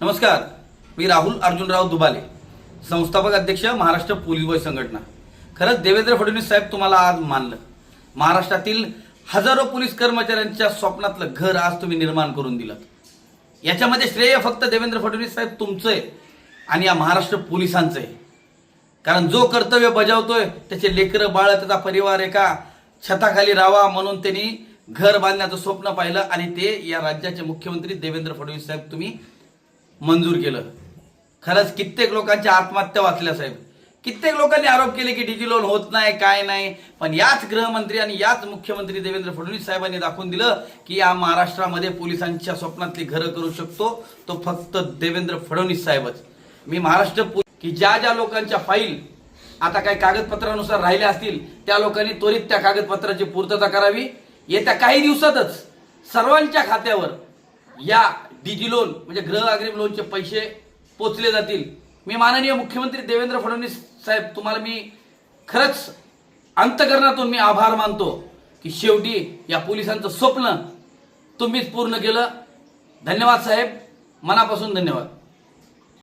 नमस्कार, मी राहुल अर्जुनराव दुबाले, संस्थापक अध्यक्ष महाराष्ट्र पोलीस बॉय संघटना। खरंच देवेंद्र फडणवीस साहेब तुम्हाला आज मानलं। महाराष्ट्रातील हजारो पोलीस कर्मचाऱ्यांच्या स्वप्नातलं घर आज तुम्ही निर्माण करून दिलं। याच्यामध्ये श्रेय फक्त देवेंद्र फडणवीस साहेब तुमचं आहे आणि या महाराष्ट्र पोलिसांचं आहे। कारण जो कर्तव्य बजावतोय त्याचे लेकरं बाळ त्याचा परिवार एका छताखाली राहावा म्हणून त्यांनी घर बांधण्याचं स्वप्न पाहिलं आणि ते या राज्याचे मुख्यमंत्री देवेंद्र फडणवीस साहेब तुम्ही मंजूर केलं। खरंच कित्येक लोकांच्या आत्महत्या वाचल्या साहेब। कित्येक लोकांनी आरोप केले की डिजी लोन होत नाही, काय नाही, पण याच गृहमंत्री आणि याच मुख्यमंत्री देवेंद्र फडणवीस साहेबांनी दाखवून दिलं की या महाराष्ट्रामध्ये पोलिसांच्या स्वप्नातली घरं करू शकतो तो फक्त देवेंद्र फडणवीस साहेबच। मी महाराष्ट्र की ज्या ज्या लोकांच्या फाईल आता काही कागदपत्रानुसार राहिल्या असतील त्या लोकांनी त्वरित त्या कागदपत्राची पूर्तता करावी। येत्या काही दिवसातच सर्वांच्या खात्यावर या डिजी लोन म्हणजे गृह अग्रिम लोनचे पैसे पोचले जातील। मी माननीय मुख्यमंत्री देवेंद्र फडणवीस साहेब तुम्हाला मी खरंच अंतःकरणातून मी आभार मानतो की शेवटी या पोलिसांचं स्वप्न तुम्हीच पूर्ण केलं। धन्यवाद साहेब, मनापासून धन्यवाद।